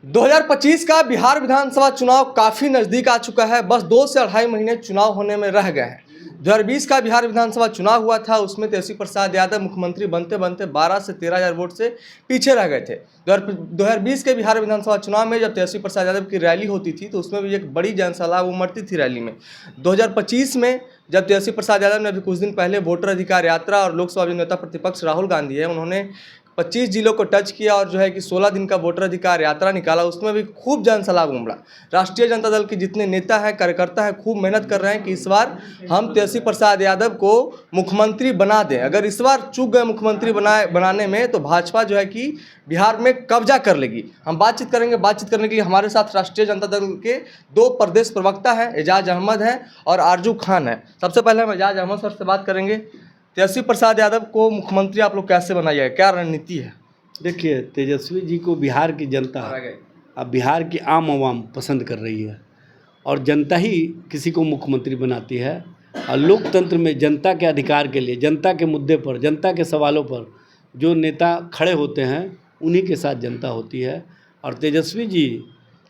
2025 का बिहार विधानसभा चुनाव काफी नजदीक आ चुका है। बस 2 से 2.5 महीने चुनाव होने में रह गए हैं। 2020 का बिहार विधानसभा चुनाव हुआ था, उसमें तेजस्वी प्रसाद यादव मुख्यमंत्री बनते बनते 12 से 13 हज़ार वोट से पीछे रह गए थे। 2020 के बिहार विधानसभा चुनाव में जब तेजस्वी प्रसाद यादव की रैली होती थी तो उसमें भी एक बड़ी जनसभा उमड़ती थी रैली में। 2025 में जब तेजस्वी प्रसाद यादव ने अभी कुछ दिन पहले वोटर अधिकार यात्रा और लोकसभा नेता प्रतिपक्ष राहुल गांधी है, उन्होंने 25 जिलों को टच किया और जो है कि 16 दिन का वोटर अधिकार यात्रा निकाला, उसमें भी खूब जनसलाब उमड़ा। राष्ट्रीय जनता दल के जितने नेता हैं, कार्यकर्ता हैं, खूब मेहनत कर रहे हैं कि इस बार हम तेजस्वी प्रसाद यादव को मुख्यमंत्री बना दें। अगर इस बार चूक गए मुख्यमंत्री बनाने में तो भाजपा जो है कि बिहार में कब्जा कर लेगी। हम बातचीत करेंगे। बातचीत करने के लिए हमारे साथ राष्ट्रीय जनता दल के 2 प्रदेश प्रवक्ता हैं, एजाज अहमद हैं और आरजू खान है। सबसे पहले हम एजाज अहमद सर से बात करेंगे। तेजस्वी प्रसाद यादव को मुख्यमंत्री आप लोग कैसे बनाइएगा, क्या रणनीति है? देखिए, तेजस्वी जी को बिहार की जनता अब बिहार की आम आवाम पसंद कर रही है और जनता ही किसी को मुख्यमंत्री बनाती है। और लोकतंत्र में जनता के अधिकार के लिए, जनता के मुद्दे पर, जनता के सवालों पर जो नेता खड़े होते हैं उन्हीं के साथ जनता होती है। और तेजस्वी जी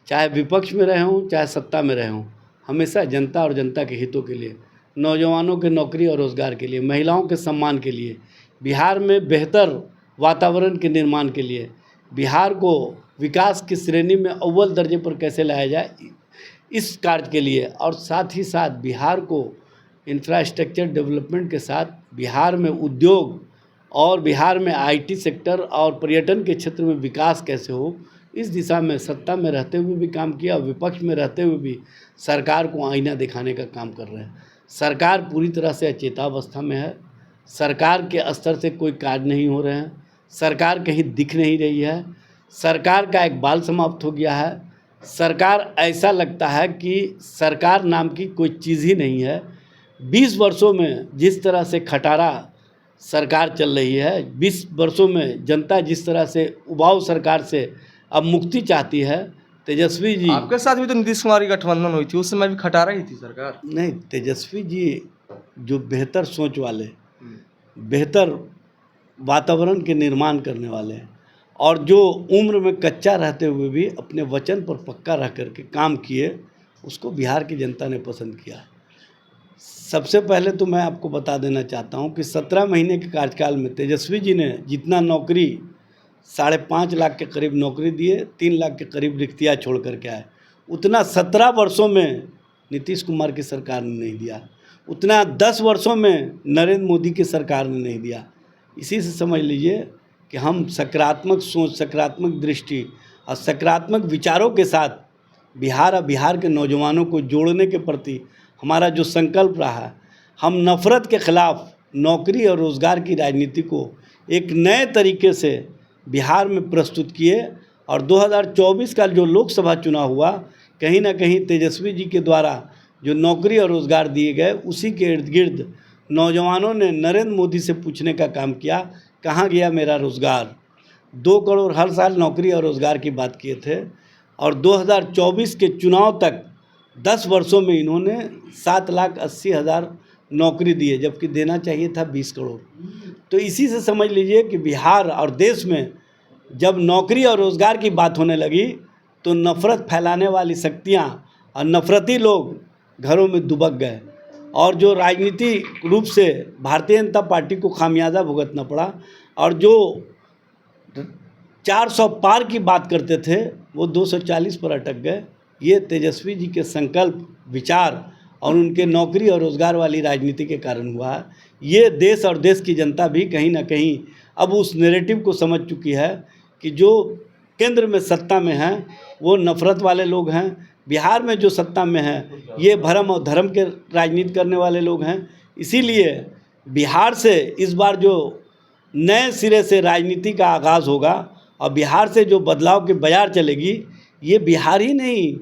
चाहे विपक्ष में रहे हों चाहे सत्ता में रहे हों, हमेशा जनता और जनता के हितों के लिए, नौजवानों के नौकरी और रोज़गार के लिए, महिलाओं के सम्मान के लिए, बिहार में बेहतर वातावरण के निर्माण के लिए, बिहार को विकास की श्रेणी में अव्वल दर्जे पर कैसे लाया जाए, इस कार्य के लिए, और साथ ही साथ बिहार को इंफ्रास्ट्रक्चर डेवलपमेंट के साथ बिहार में उद्योग और बिहार में आईटी सेक्टर और पर्यटन के क्षेत्र में विकास कैसे हो, इस दिशा में सत्ता में रहते हुए भी काम किया, विपक्ष में रहते हुए भी सरकार को आईना दिखाने का काम कर रहे हैं। सरकार पूरी तरह से अचेतावस्था में है। सरकार के स्तर से कोई कार्य नहीं हो रहे हैं। सरकार कहीं दिख नहीं रही है। सरकार का एक बाल समाप्त हो गया है। सरकार ऐसा लगता है कि सरकार नाम की कोई चीज़ ही नहीं है। 20 वर्षों में जिस तरह से खटारा सरकार चल रही है, 20 वर्षों में जनता जिस तरह से उबाऊ सरकार से अब मुक्ति चाहती है, तेजस्वी जी। आपके साथ भी तो नीतीश कुमार की गठबंधन हुई थी, उस समय भी खटारा ही थी सरकार। नहीं, तेजस्वी जी जो बेहतर सोच वाले, बेहतर वातावरण के निर्माण करने वाले हैं और जो उम्र में कच्चा रहते हुए भी अपने वचन पर पक्का रह करके काम किए, उसको बिहार की जनता ने पसंद किया। सबसे पहले तो मैं आपको बता देना चाहता हूं कि 17 महीने के कार्यकाल में तेजस्वी जी ने जितना नौकरी 5.5 लाख के करीब नौकरी दिए, 3 लाख के करीब रिक्तियाँ छोड़ करके आए, उतना 17 वर्षों में नीतीश कुमार की सरकार ने नहीं दिया, उतना 10 वर्षों में नरेंद्र मोदी की सरकार ने नहीं दिया। इसी से समझ लीजिए कि हम सकारात्मक सोच, सकारात्मक दृष्टि और सकारात्मक विचारों के साथ बिहार और बिहार के नौजवानों को जोड़ने के प्रति हमारा जो संकल्प रहा है, हम नफ़रत के ख़िलाफ़ नौकरी और रोज़गार की राजनीति को एक नए तरीके से बिहार में प्रस्तुत किए। और 2024 का जो लोकसभा चुनाव हुआ, कहीं ना कहीं तेजस्वी जी के द्वारा जो नौकरी और रोज़गार दिए गए, उसी के इर्द गिर्द नौजवानों ने नरेंद्र मोदी से पूछने का काम किया, कहाँ गया मेरा रोज़गार। 2 करोड़ हर साल नौकरी और रोज़गार की बात किए थे और 2024 के चुनाव तक 10 वर्षों में इन्होंने 7,80,000 नौकरी दिए, जबकि देना चाहिए था 20 करोड़। तो इसी से समझ लीजिए कि बिहार और देश में जब नौकरी और रोज़गार की बात होने लगी तो नफ़रत फैलाने वाली शक्तियाँ और नफ़रती लोग घरों में दुबक गए और जो राजनीतिक रूप से भारतीय जनता पार्टी को खामियाजा भुगतना पड़ा और जो 400 पार की बात करते थे वो 240 पर अटक गए। ये तेजस्वी जी के संकल्प, विचार और उनके नौकरी और रोज़गार वाली राजनीति के कारण हुआ है। ये देश और देश की जनता भी कहीं ना कहीं अब उस नैरेटिव को समझ चुकी है कि जो केंद्र में सत्ता में हैं वो नफ़रत वाले लोग हैं, बिहार में जो सत्ता में हैं ये भरम और धर्म के राजनीति करने वाले लोग हैं। इसीलिए बिहार से इस बार जो नए सिरे से राजनीति का आगाज़ होगा और बिहार से जो बदलाव की बयार चलेगी, ये बिहार ही नहीं,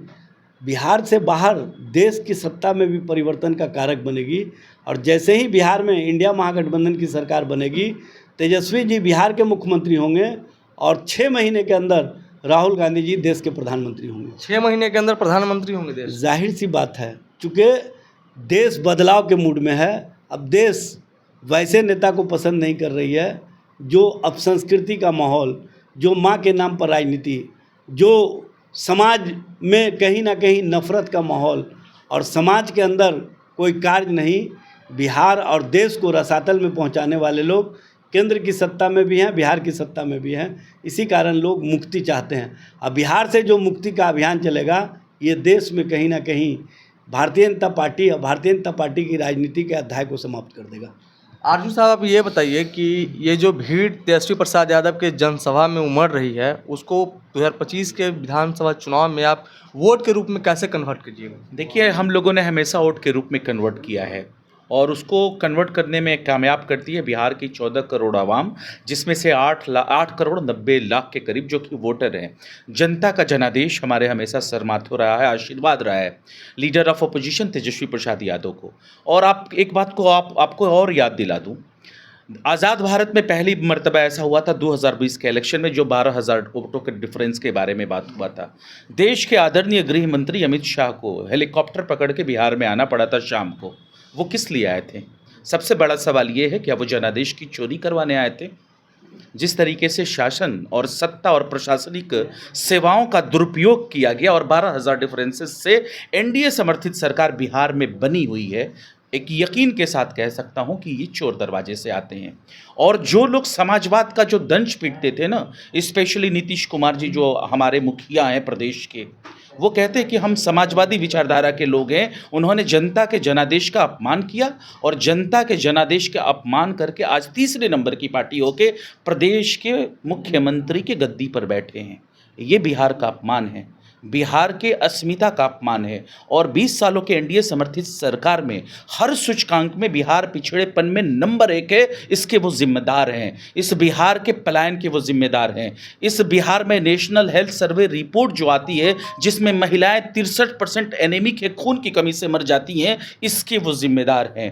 बिहार से बाहर देश की सत्ता में भी परिवर्तन का कारक बनेगी। और जैसे ही बिहार में इंडिया महागठबंधन की सरकार बनेगी, तेजस्वी जी बिहार के मुख्यमंत्री होंगे और 6 महीने के अंदर राहुल गांधी जी देश के प्रधानमंत्री होंगे। 6 महीने के अंदर प्रधानमंत्री होंगे देश? जाहिर सी बात है, चूँकि देश बदलाव के मूड में है। अब देश वैसे नेता को पसंद नहीं कर रही है जो अपसंस्कृति का माहौल, जो माँ के नाम पर राजनीति, जो समाज में कहीं ना कहीं नफरत का माहौल और समाज के अंदर कोई कार्य नहीं, बिहार और देश को रसातल में पहुंचाने वाले लोग केंद्र की सत्ता में भी हैं, बिहार की सत्ता में भी हैं। इसी कारण लोग मुक्ति चाहते हैं। अब बिहार से जो मुक्ति का अभियान चलेगा, ये देश में कहीं ना कहीं भारतीय जनता पार्टी और भारतीय जनता पार्टी की राजनीति के अध्याय को समाप्त कर देगा। अर्जुन साहब, आप ये बताइए कि ये जो भीड़ तेजस्वी प्रसाद यादव के जनसभा में उमड़ रही है, उसको 2025 के विधानसभा चुनाव में आप वोट के रूप में कैसे कन्वर्ट कीजिएगा? देखिए, हम लोगों ने हमेशा वोट के रूप में कन्वर्ट किया है और उसको कन्वर्ट करने में कामयाब करती है बिहार की 14 करोड़ आवाम, जिसमें से 8 करोड़ 90 लाख के करीब जो कि वोटर हैं। जनता का जनादेश हमारे हमेशा सर माथे रहा है, आशीर्वाद रहा है leader of opposition Tejashwi Prasad Yadav को। और आप एक बात को आपको और याद दिला दूं, आज़ाद भारत में पहली मर्तबा ऐसा हुआ था 2020 के इलेक्शन में, जो 12,000 वोटों के डिफरेंस के बारे में बात हुआ था। देश के आदरणीय गृह मंत्री अमित शाह को हेलीकॉप्टर पकड़ के बिहार में आना पड़ा था शाम को। वो किस लिए आए थे? सबसे बड़ा सवाल ये है, क्या वो जनादेश की चोरी करवाने आए थे? जिस तरीके से शासन और सत्ता और प्रशासनिक सेवाओं का दुरुपयोग किया गया और 12,000 डिफरेंसेस से एनडीए समर्थित सरकार बिहार में बनी हुई है, एक यकीन के साथ कह सकता हूं कि ये चोर दरवाजे से आते हैं। और जो लोग समाजवाद का जो दंश पीटते थे ना, स्पेशली नीतीश कुमार जी जो हमारे मुखिया हैं प्रदेश के, वो कहते हैं कि हम समाजवादी विचारधारा के लोग हैं। उन्होंने जनता के जनादेश का अपमान किया और जनता के जनादेश का अपमान करके आज तीसरे नंबर की पार्टी होके प्रदेश के मुख्यमंत्री के गद्दी पर बैठे हैं। ये बिहार का अपमान है, बिहार के अस्मिता का अपमान है। और 20 सालों के एनडीए समर्थित सरकार में हर सूचकांक में बिहार पिछड़ेपन में नंबर 1 है। इसके वो जिम्मेदार हैं, इस बिहार के पलायन के वो जिम्मेदार हैं। इस बिहार में नेशनल हेल्थ सर्वे रिपोर्ट जो आती है, जिसमें महिलाएं 63% एनीमिक है, खून की कमी से मर जाती हैं, इसके वो जिम्मेदार हैं।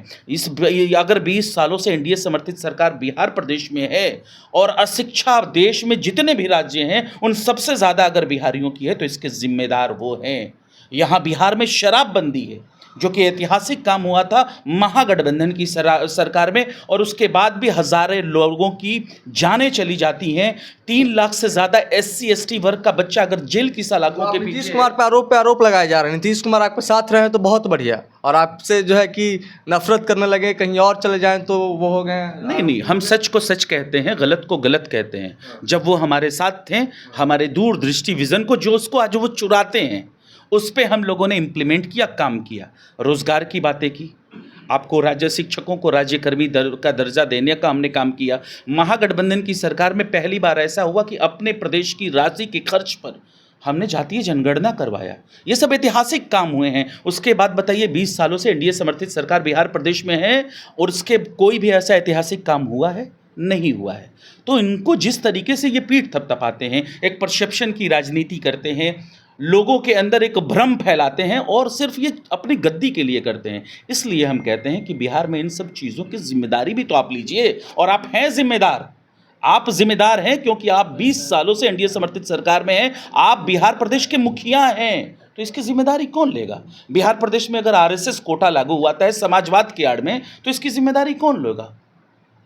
अगर 20 सालों से एनडीए समर्थित सरकार बिहार प्रदेश में है और अशिक्षा देश में जितने भी राज्य हैं उन सबसे ज़्यादा अगर बिहारियों की है, तो इसके जिम्मेदार वो हैं। यहाँ बिहार में शराबबंदी है, जो कि ऐतिहासिक काम हुआ था महागठबंधन की सरकार में, और उसके बाद भी हजारों लोगों की जानें चली जाती हैं। 3 लाख से ज़्यादा SC ST वर्ग का बच्चा अगर जेल की सलाखों के नीतीश कुमार पे आरोप लगाए जा रहे हैं। नीतीश कुमार आपके साथ रहे तो बहुत बढ़िया, और आपसे जो है कि नफरत करने लगे, कहीं और चले जाएं तो वो हो गए। नहीं, हम सच को सच कहते हैं, गलत को गलत कहते हैं। जब वो हमारे साथ थे, हमारे दूरदृष्टि विजन को जो उसको आज वो चुराते हैं, उस पे हम लोगों ने इम्प्लीमेंट किया, काम किया, रोजगार की बातें की, आपको राज्य शिक्षकों को राज्यकर्मी का दर्जा देने का हमने काम किया। महागठबंधन की सरकार में पहली बार ऐसा हुआ कि अपने प्रदेश की राशि के खर्च पर हमने जातीय जनगणना करवाया। ये सब ऐतिहासिक काम हुए हैं। उसके बाद बताइए, 20 सालों से एनडीए समर्थित सरकार बिहार प्रदेश में है और उसके कोई भी ऐसा ऐतिहासिक काम हुआ है? नहीं हुआ है। तो इनको जिस तरीके से ये पीठ थपथपाते हैं, एक परसेप्शन की राजनीति करते हैं, लोगों के अंदर एक भ्रम फैलाते हैं और सिर्फ ये अपनी गद्दी के लिए करते हैं। इसलिए हम कहते हैं कि बिहार में इन सब चीज़ों की जिम्मेदारी भी तो आप लीजिए, और आप हैं जिम्मेदार। आप जिम्मेदार हैं क्योंकि आप 20 सालों से एनडीए समर्थित सरकार में हैं। आप बिहार प्रदेश के मुखिया हैं, तो इसकी जिम्मेदारी कौन लेगा? बिहार प्रदेश में अगर आरएसएस कोटा लागू हुआ था समाजवाद की आड़ में, तो इसकी जिम्मेदारी कौन लेगा?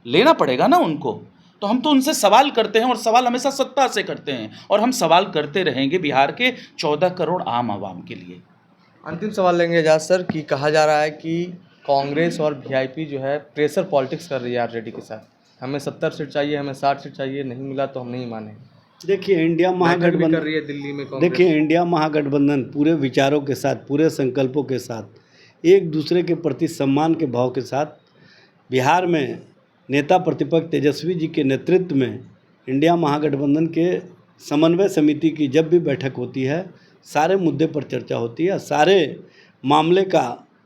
लेना पड़ेगा ना उनको। तो हम तो उनसे सवाल करते हैं, और सवाल हमेशा सत्ता से करते हैं, और हम सवाल करते रहेंगे बिहार के 14 करोड़ आम आवाम के लिए। अंतिम सवाल लेंगे एजाज सर, कि कहा जा रहा है कि कांग्रेस और वीआईपी जो है प्रेशर पॉलिटिक्स कर रही है आरजेडी के साथ। हमें 70 सीट चाहिए, हमें 60 सीट चाहिए, नहीं मिला तो हम नहीं मानेंगे। देखिए, इंडिया महागठबंधन कर रही है दिल्ली में कांग्रेस। देखिए, इंडिया महागठबंधन पूरे विचारों के साथ, पूरे संकल्पों के साथ, एक दूसरे के प्रति सम्मान के भाव के साथ बिहार में नेता प्रतिपक्ष तेजस्वी जी के नेतृत्व में इंडिया महागठबंधन के समन्वय समिति की जब भी बैठक होती है, सारे मुद्दे पर चर्चा होती है, सारे मामले का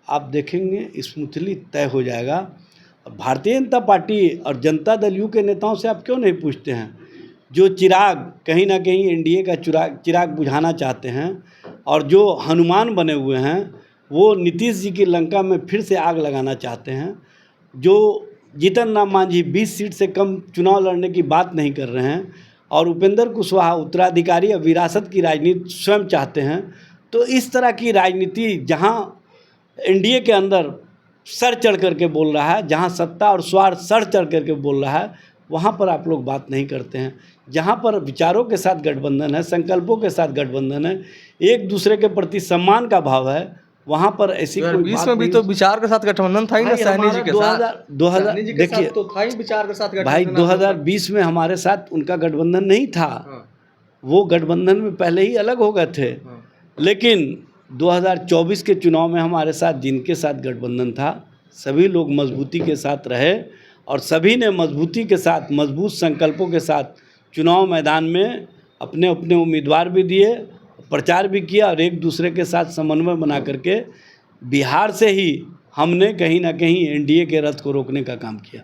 आप देखेंगे स्मूथली तय हो जाएगा। भारतीय जनता पार्टी और जनता दल यू के नेताओं से आप क्यों नहीं पूछते हैं, जो चिराग कहीं ना कहीं एनडीए का चिराग बुझाना चाहते हैं, और जो हनुमान बने हुए हैं, वो नीतीश जी की लंका में फिर से आग लगाना चाहते हैं। जो जीतन राम मांझी 20 सीट से कम चुनाव लड़ने की बात नहीं कर रहे हैं, और उपेंद्र कुशवाहा उत्तराधिकारी या विरासत की राजनीति स्वयं चाहते हैं। तो इस तरह की राजनीति जहां एनडीए के अंदर सर चढ़ करके बोल रहा है, जहां सत्ता और स्वार्थ सर चढ़ करके बोल रहा है, वहाँ पर आप लोग बात नहीं करते हैं। जहाँ पर विचारों के साथ गठबंधन है, संकल्पों के साथ गठबंधन है, एक दूसरे के प्रति सम्मान का भाव है, वहाँ पर ऐसी कोई 2020 बात में भी नहीं। तो विचार के साथ गठबंधन था ही ना, भाई, सहनी जी हमारा के साथ। 2000 सहनी जी के देखिए, साथ तो था ही विचार के साथ गठबंधन। भाई आप लोग का। 2020 में हमारे साथ उनका गठबंधन नहीं था। हाँ, वो गठबंधन में पहले ही अलग हो गए थे। हाँ। लेकिन 2024 के चुनाव में हमारे साथ जिनके साथ गठबंधन था, सभी लोग मजबूती के साथ रहे और सभी ने मजबूती के साथ, मजबूत संकल्पों के साथ चुनाव मैदान में अपने अपने उम्मीदवार भी दिए, प्रचार भी किया और एक दूसरे के साथ समन्वय बना करके बिहार से ही हमने कहीं ना कहीं एनडीए के रथ को रोकने का काम किया।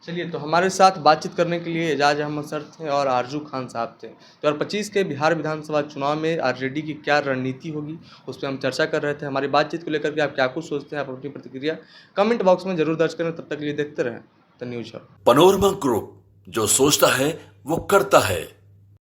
चलिए, तो हमारे साथ बातचीत करने के लिए एजाज अहमद सर थे और आरजू खान साहब थे। 2025 के बिहार विधानसभा चुनाव में आरजेडी की क्या रणनीति होगी, उस पर हम चर्चा कर रहे थे। हमारी बातचीत को लेकर के आप क्या कुछ सोचते हैं, आप अपनी प्रतिक्रिया कमेंट बॉक्स में जरूर दर्ज करें। तब तक के लिए देखते रहें the news hub. Panorama group, जो सोचता है वो करता है।